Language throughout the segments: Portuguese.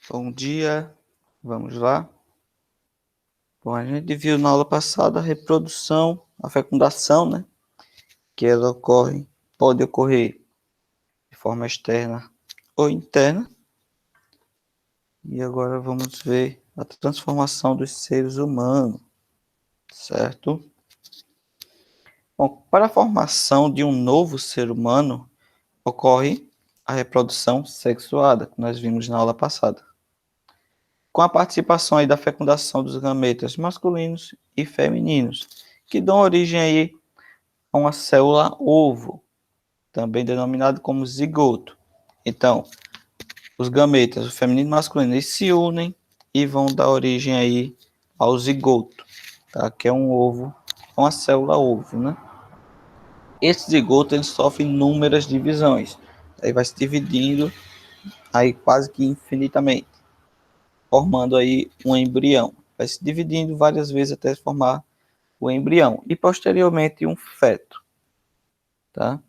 Bom dia, vamos lá. Bom, a gente viu na aula passada a reprodução, a fecundação, né? Que ela pode ocorrer de forma externa ou interna. E agora vamos ver a transformação dos seres humanos, certo? Bom, para a formação de um novo ser humano, ocorre a reprodução sexuada, que nós vimos na aula passada, com a participação aí da fecundação dos gametas masculinos e femininos, que dão origem aí a uma célula ovo, também denominado como zigoto. Então, os gametas, o feminino e o masculino, eles se unem e vão dar origem aí ao zigoto, tá? Que é um ovo, uma célula ovo, né? Esse zigoto ele sofre inúmeras divisões, aí vai se dividindo aí quase que infinitamente, formando aí um embrião. Vai se dividindo várias vezes até formar o embrião e posteriormente um feto, tá?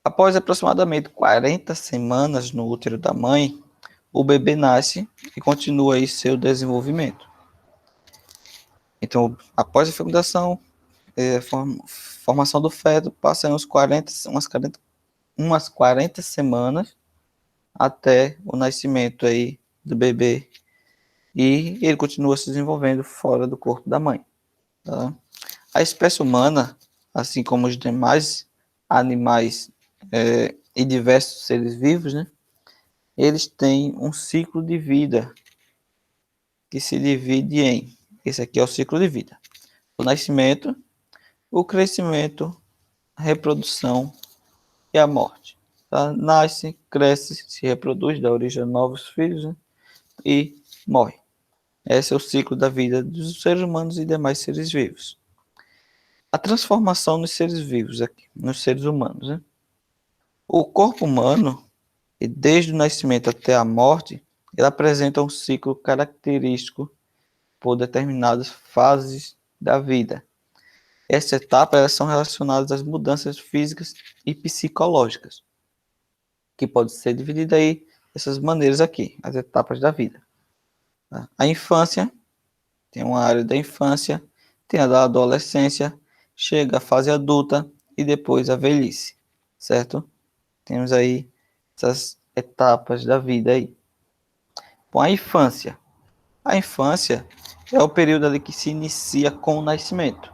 Após aproximadamente 40 semanas no útero da mãe, o bebê nasce e continua aí seu desenvolvimento. Então, após a fecundação, formação do feto, passa umas 40 semanas até o nascimento aí do bebê e ele continua se desenvolvendo fora do corpo da mãe. Tá? A espécie humana, assim como os demais animais e diversos seres vivos, né? Eles têm um ciclo de vida que se divide em, esse aqui é o ciclo de vida, o nascimento, o crescimento, a reprodução e a morte. Tá? Nasce, cresce, se reproduz, dá origem a novos filhos, né? E morre. Esse é o ciclo da vida dos seres humanos e demais seres vivos. A transformação nos seres vivos aqui, nos seres humanos, né? O corpo humano, desde o nascimento até a morte, ele apresenta um ciclo característico por determinadas fases da vida. Essa etapa elas são relacionadas às mudanças físicas e psicológicas, que pode ser dividida aí dessas maneiras aqui, as etapas da vida. A infância, tem uma área da infância, tem a da adolescência, chega a fase adulta e depois a velhice, certo? Temos aí essas etapas da vida aí. Bom, a infância. A infância é o período ali que se inicia com o nascimento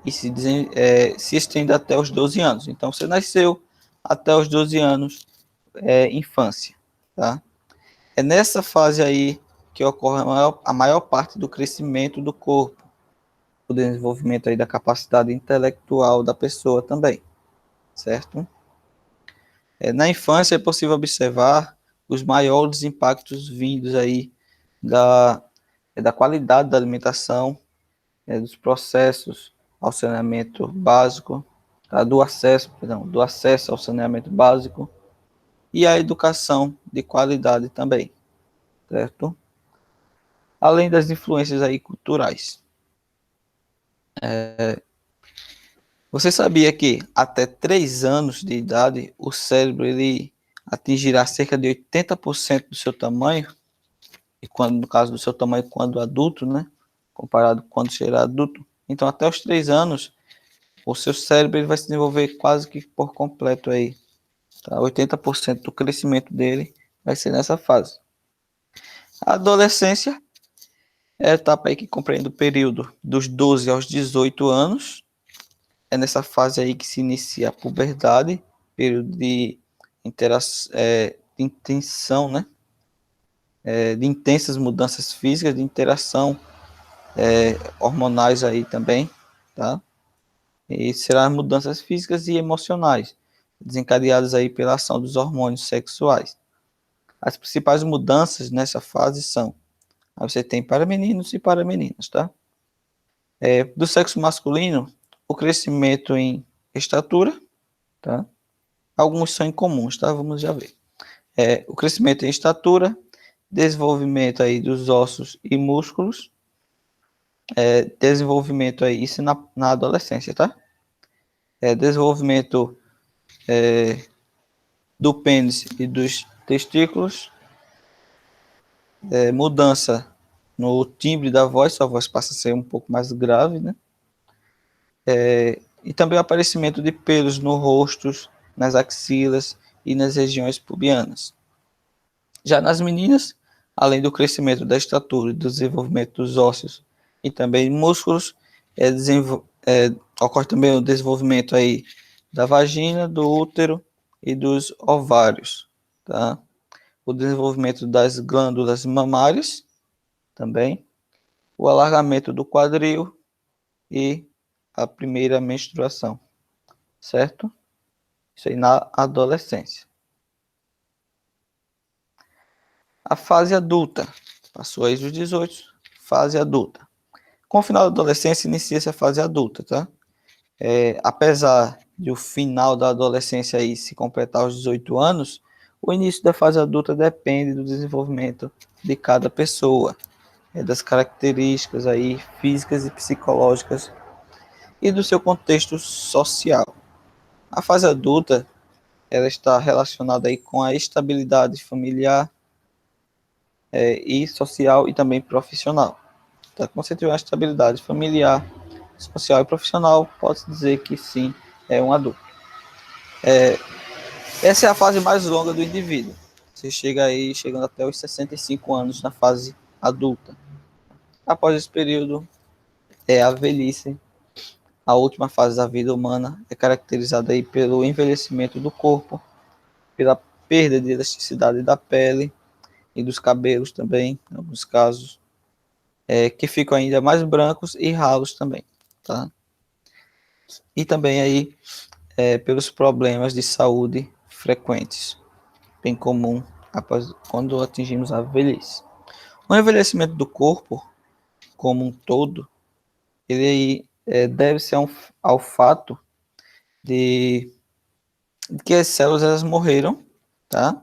e se estende até os 12 anos. Então, você nasceu até os 12 anos, infância, tá? É nessa fase aí que ocorre a maior parte do crescimento do corpo, o desenvolvimento aí da capacidade intelectual da pessoa também, certo? Na infância é possível observar os maiores impactos vindos aí da qualidade da alimentação, dos processos ao saneamento básico, tá? do acesso ao saneamento básico e a educação de qualidade também, certo? Além das influências aí culturais. Você sabia que até 3 anos de idade o cérebro ele atingirá cerca de 80% do seu tamanho, e quando no caso do seu tamanho quando adulto, né? Comparado com quando será adulto. Então até os 3 anos o seu cérebro ele vai se desenvolver quase que por completo aí. Tá? 80% do crescimento dele vai ser nessa fase. A adolescência é a etapa aí que compreende o período dos 12 aos 18 anos. É nessa fase aí que se inicia a puberdade, período de de intenção, né? De intensas mudanças físicas, de interação hormonais aí também, tá? E serão mudanças físicas e emocionais, desencadeadas aí pela ação dos hormônios sexuais. As principais mudanças nessa fase são, aí você tem para meninos e para meninas, tá? Do sexo masculino, o crescimento em estatura, tá? Alguns são incomuns, tá? Vamos já ver. O crescimento em estatura, desenvolvimento aí dos ossos e músculos, desenvolvimento aí, isso na adolescência, tá? Desenvolvimento do pênis e dos testículos, mudança no timbre da voz, sua voz passa a ser um pouco mais grave, né? E também o aparecimento de pelos no rosto, nas axilas e nas regiões pubianas. Já nas meninas, além do crescimento da estatura e do desenvolvimento dos ossos e também músculos, ocorre também o desenvolvimento aí da vagina, do útero e dos ovários, tá? O desenvolvimento das glândulas mamárias também, o alargamento do quadril e a primeira menstruação, certo? Isso aí na adolescência. A fase adulta, passou aí dos 18, fase adulta. Com o final da adolescência, inicia-se a fase adulta, tá? Apesar de o final da adolescência aí se completar aos 18 anos, o início da fase adulta depende do desenvolvimento de cada pessoa, das características aí físicas e psicológicas e do seu contexto social. A fase adulta, ela está relacionada aí com a estabilidade familiar, e social e também profissional. Então, quando você tiver uma estabilidade familiar, social e profissional, pode-se dizer que sim, é um adulto. Essa é a fase mais longa do indivíduo. Você chega aí, chegando até os 65 anos na fase adulta. Após esse período, é a velhice. A última fase da vida humana é caracterizada aí pelo envelhecimento do corpo, pela perda de elasticidade da pele e dos cabelos também, em alguns casos, que ficam ainda mais brancos e ralos também, tá? E também aí pelos problemas de saúde frequentes, bem comum após quando atingimos a velhice. O envelhecimento do corpo como um todo, ele deve-se ao fato de que as células elas morreram, tá?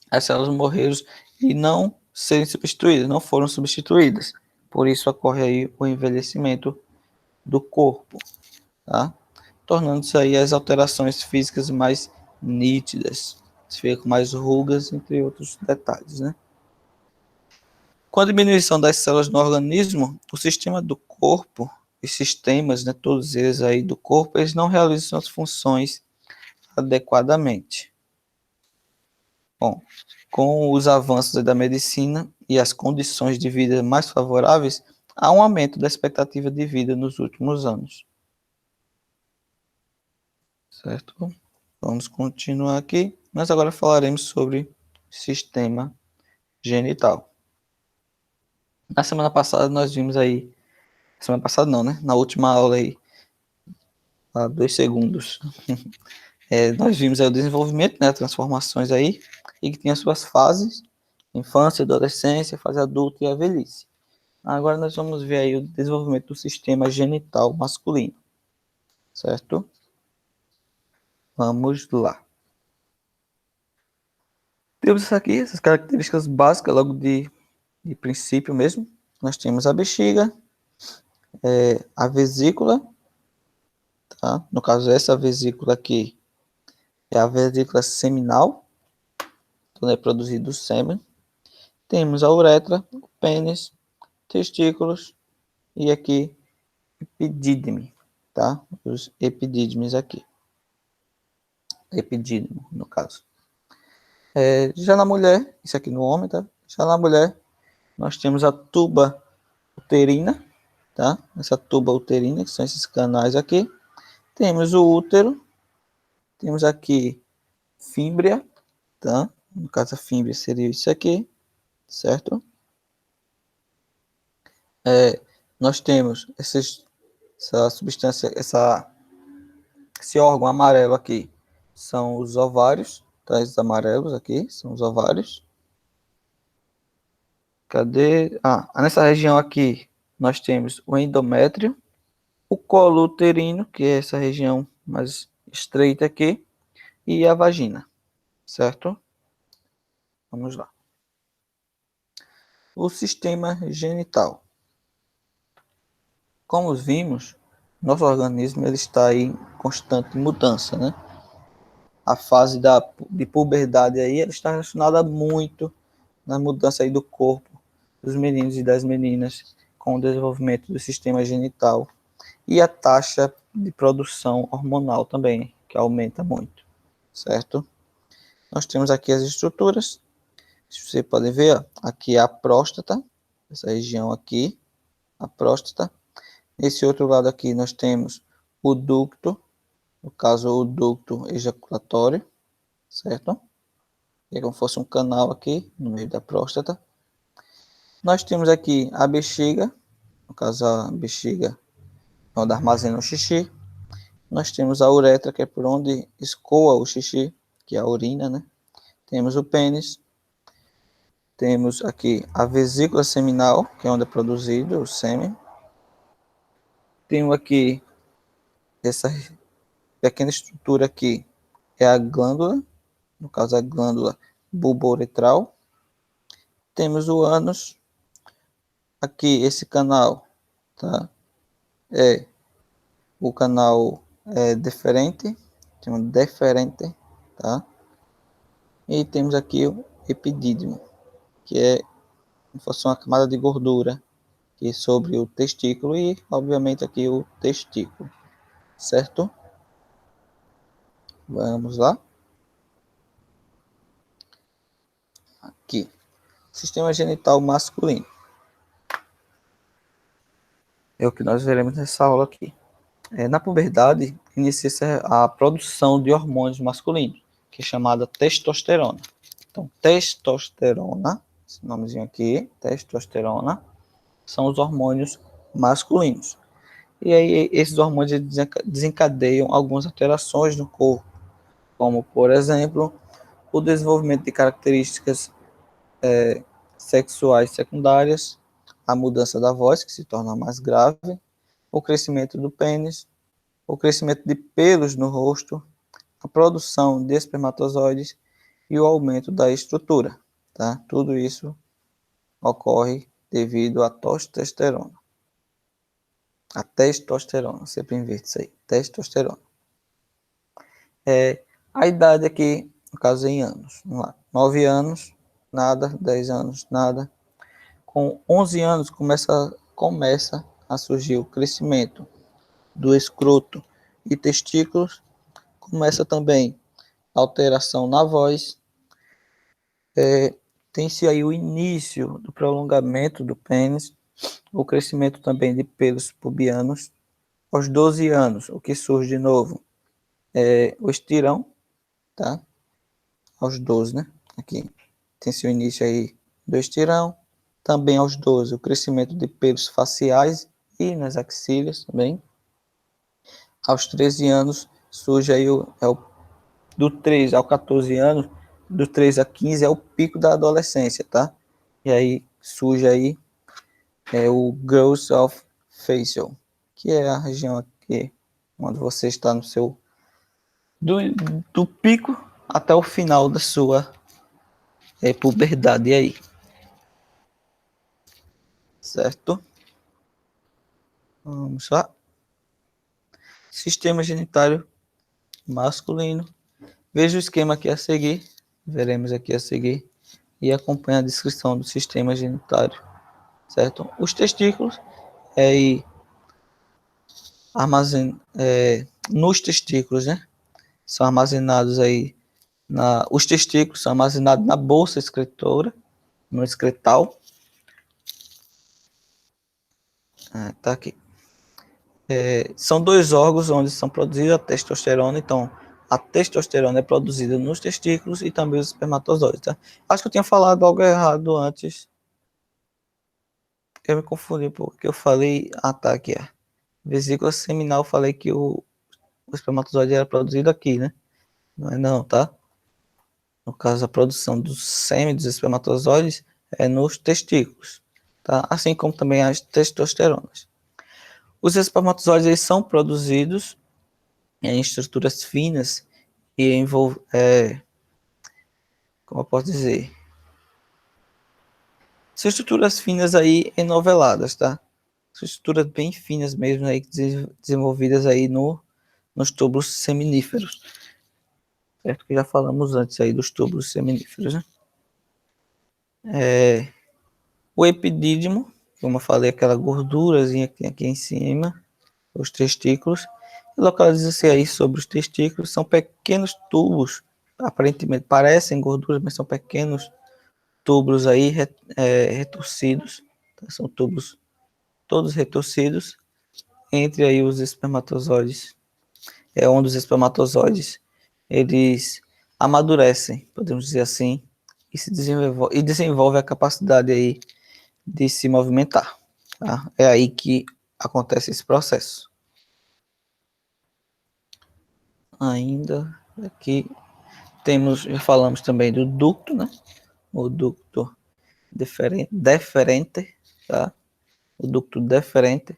As células morreram e não serem substituídas, não foram substituídas. Por isso ocorre aí o envelhecimento do corpo, tá? Tornando-se aí as alterações físicas mais nítidas, se fica com mais rugas, entre outros detalhes, né? Com a diminuição das células no organismo, o sistema do corpo, os sistemas, né, todos eles aí do corpo, eles não realizam suas funções adequadamente. Bom, com os avanços da medicina e as condições de vida mais favoráveis, há um aumento da expectativa de vida nos últimos anos. Certo? Vamos continuar aqui. Nós agora falaremos sobre sistema genital. Na semana passada nós vimos aí, semana passada não, né? Na última aula aí, há 2 segundos, nós vimos aí o desenvolvimento, né? Transformações aí, e que tinha suas fases, infância, adolescência, fase adulta e a velhice. Agora nós vamos ver aí o desenvolvimento do sistema genital masculino, certo? Vamos lá. Temos aqui essas características básicas logo de princípio mesmo. Nós temos a bexiga, a vesícula, tá? No caso, essa vesícula aqui é a vesícula seminal, onde é produzido o sêmen. Temos a uretra, o pênis, testículos e aqui epidídime, tá? Os epidídimes aqui. Epidídimo, no caso. Já na mulher, isso aqui no homem, tá? Já na mulher, nós temos a tuba uterina, tá? Essa tuba uterina, que são esses canais aqui. Temos o útero, temos aqui fímbria, tá? No caso, a fímbria seria isso aqui, certo? Nós temos essa substância, esse órgão amarelo aqui, são os ovários, tá? Esses amarelos aqui são os ovários. Cadê? Nessa região aqui, nós temos o endométrio, o colo uterino, que é essa região mais estreita aqui, e a vagina, certo? Vamos lá. O sistema genital. Como vimos, nosso organismo ele está em constante mudança, né? A fase de puberdade aí ela está relacionada muito na mudança aí do corpo dos meninos e das meninas com o desenvolvimento do sistema genital e a taxa de produção hormonal também, que aumenta muito, certo? Nós temos aqui as estruturas, você pode ver, ó, aqui é a próstata, essa região aqui, a próstata. Nesse outro lado aqui nós temos o ducto, no caso o ducto ejaculatório, certo? É como se fosse um canal aqui no meio da próstata. Nós temos aqui a bexiga, no caso a bexiga onde armazena o xixi. Nós temos a uretra, que é por onde escoa o xixi, que é a urina, né? Temos o pênis. Temos aqui a vesícula seminal, que é onde é produzido o sêmen. Temos aqui essa pequena estrutura aqui, é a glândula, no caso a glândula bulbouretral. Temos o ânus, aqui esse canal, tá? É o canal deferente, chama deferente, tá? E temos aqui o epidídimo, que é como se fosse uma camada de gordura aqui sobre o testículo e, obviamente, aqui o testículo, certo? Vamos lá. Aqui, sistema genital masculino. É o que nós veremos nessa aula aqui. Na puberdade, inicia-se a produção de hormônios masculinos, que é chamada testosterona. Então, testosterona, esse nomezinho aqui, testosterona, são os hormônios masculinos. E aí, esses hormônios desencadeiam algumas alterações no corpo, como, por exemplo, o desenvolvimento de características sexuais secundárias, a mudança da voz, que se torna mais grave, o crescimento do pênis, o crescimento de pelos no rosto, a produção de espermatozoides e o aumento da estrutura. Tá? Tudo isso ocorre devido à testosterona. A testosterona, sempre inverte isso aí, testosterona. A idade aqui, no caso em anos, vamos lá, 9 anos, nada, 10 anos, nada. Com 11 anos começa a surgir o crescimento do escroto e testículos, começa também a alteração na voz, tem-se aí o início do prolongamento do pênis, o crescimento também de pelos pubianos. Aos 12 anos, o que surge de novo é o estirão, tá? Aos 12, né? Aqui tem-se o início aí do estirão. Também aos 12, o crescimento de pelos faciais e nas axilas também. Aos 13 anos, surge aí do 3 ao 14 anos, do 3 a 15 é o pico da adolescência, tá? E aí surge aí o growth of facial, que é a região aqui onde você está no seu do pico até o final da sua puberdade aí, certo? Vamos lá. Sistema genitário masculino. Veja o esquema aqui a seguir, veremos aqui a seguir, e acompanhe a descrição do sistema genitário, certo? Os testículos aí nos testículos, né? São armazenados aí os testículos são armazenados na bolsa excretora, no excretal. Tá aqui. São dois órgãos onde são produzidas a testosterona, então a testosterona é produzida nos testículos e também os espermatozoides, tá? Acho que eu tinha falado algo errado antes. Eu me confundi porque eu falei, tá aqui, vesícula seminal, eu falei que o espermatozoide era produzido aqui, né? Não é não, tá? No caso, a produção do sêmen dos espermatozoides é nos testículos, tá? Assim como também as testosteronas. Os espermatozoides eles são produzidos em estruturas finas e como eu posso dizer, são estruturas finas aí enoveladas, tá? São estruturas bem finas mesmo aí, desenvolvidas aí nos túbulos seminíferos, certo? Que já falamos antes aí dos túbulos seminíferos, né? O epidídimo, como eu falei, aquela gordurazinha que tem aqui em cima, os testículos, localiza-se aí sobre os testículos, são pequenos tubos, aparentemente parecem gorduras, mas são pequenos tubos aí retorcidos, tá? São tubos todos retorcidos entre aí os espermatozoides. É onde os espermatozoides eles amadurecem, podemos dizer assim, e desenvolve a capacidade aí de se movimentar. Tá? É aí que acontece esse processo. Ainda aqui já falamos também do ducto, né? O ducto deferente, tá? O ducto deferente.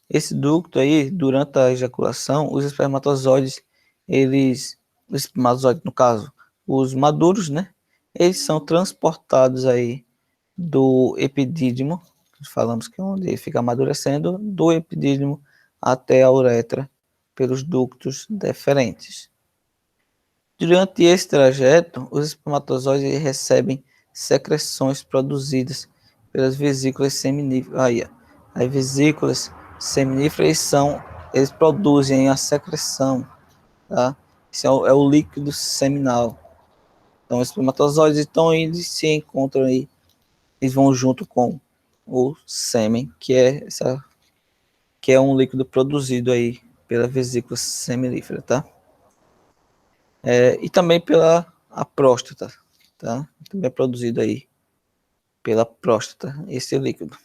Esse ducto aí, durante a ejaculação, os espermatozoides, os espermatozoides, no caso, os maduros, né? Eles são transportados aí do epidídimo, falamos que é onde ele fica amadurecendo, do epidídimo até a uretra, pelos ductos deferentes. Durante esse trajeto, os espermatozoides recebem secreções produzidas pelas vesículas seminíferas. Aí, as vesículas seminíferas eles produzem a secreção, tá? Esse é o líquido seminal. Então, os espermatozoides estão eles se encontram aí, eles vão junto com o sêmen, que é um líquido produzido aí pela vesícula seminífera, tá? E também pela a próstata, tá? Também é produzido aí pela próstata esse líquido,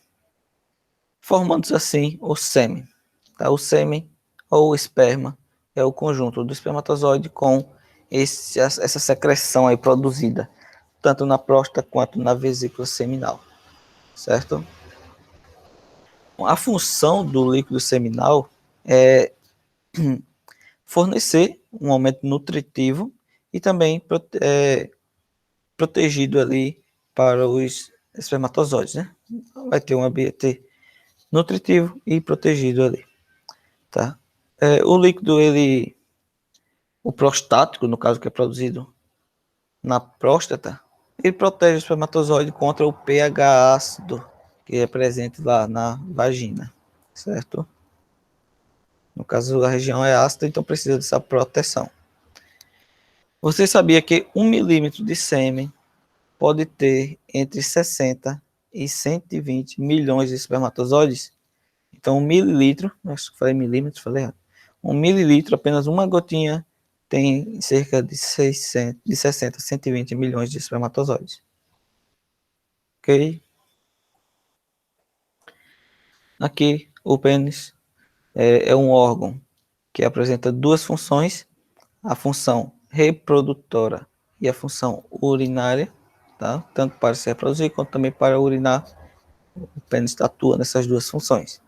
formando-se assim o sêmen, tá? O sêmen ou o esperma é o conjunto do espermatozoide com essa secreção aí produzida tanto na próstata quanto na vesícula seminal, certo? A função do líquido seminal é fornecer um aumento nutritivo e também protegido ali para os espermatozoides, né? Vai ter um ambiente nutritivo e protegido ali, tá? O líquido, o prostático, no caso que é produzido na próstata, ele protege o espermatozoide contra o pH ácido que é presente lá na vagina, certo? No caso, a região é ácida, então precisa dessa proteção. Você sabia que 1 milímetro de sêmen pode ter entre 60 e 120 milhões de espermatozoides? Então, 1 mililitro, acho que falei milímetro, falei errado. 1 mililitro, apenas uma gotinha, tem cerca de 60 a 120 milhões de espermatozoides. Ok? Aqui, o pênis é um órgão que apresenta duas funções, a função reprodutora e a função urinária, tá? Tanto para se reproduzir quanto também para urinar. O pênis atua nessas duas funções.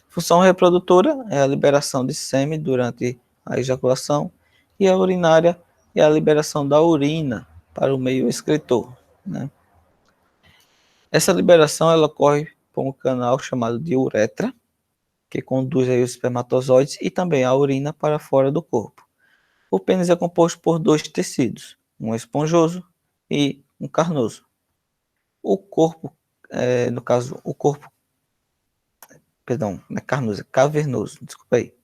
Função reprodutora é a liberação de sêmen durante a ejaculação e a urinária é a liberação da urina para o meio excretor, né? Essa liberação ela ocorre por um canal chamado de uretra, que conduz aí os espermatozoides e também a urina para fora do corpo. O pênis é composto por dois tecidos, um esponjoso e um carnoso. O corpo, no caso, perdão, não é carnoso, é cavernoso, desculpa aí.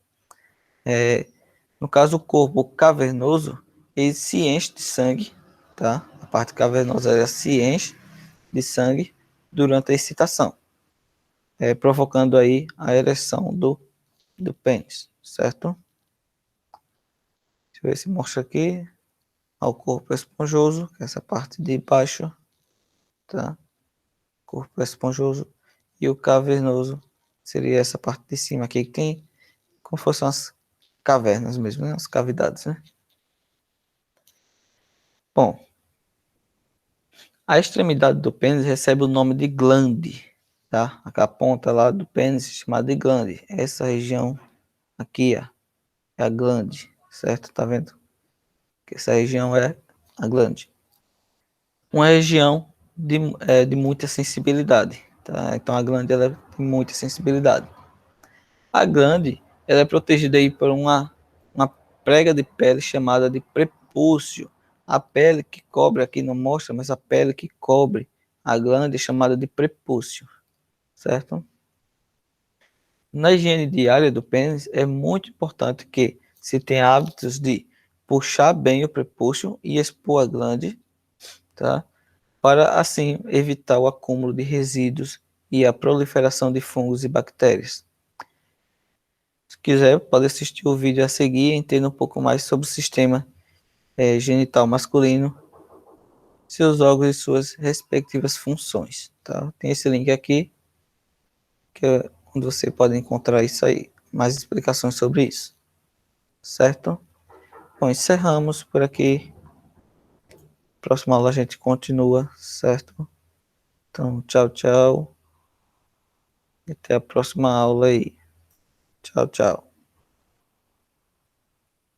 No caso, o corpo cavernoso, ele se enche de sangue, tá? A parte cavernosa ela se enche de sangue durante a excitação, provocando aí a ereção do pênis, certo? Deixa eu ver se mostra aqui. Ao corpo esponjoso, que é essa parte de baixo, tá? Corpo esponjoso. E o cavernoso seria essa parte de cima aqui, que tem como se fossem umas cavernas mesmo, né? As cavidades, né? Bom, a extremidade do pênis recebe o nome de glande, tá? A ponta lá do pênis chamada de glande. Essa região aqui, ó, é a glande, certo? Tá vendo? Que essa região é a glande. Uma região de muita sensibilidade, tá? Então a glande ela tem muita sensibilidade. A glande ela é protegida aí por uma prega de pele chamada de prepúcio. A pele que cobre, aqui não mostra, mas a pele que cobre a glândula chamada de prepúcio, certo? Na higiene diária do pênis, é muito importante que se tenha hábitos de puxar bem o prepúcio e expor a glândula, tá? Para assim evitar o acúmulo de resíduos e a proliferação de fungos e bactérias. Se quiser, pode assistir o vídeo a seguir e entender um pouco mais sobre o sistema genital masculino, seus órgãos e suas respectivas funções. Tá? Tem esse link aqui, que é onde você pode encontrar isso aí, mais explicações sobre isso. Certo? Bom, encerramos por aqui. Próxima aula a gente continua, certo? Então, tchau, tchau. E até a próxima aula aí. Tchau, tchau.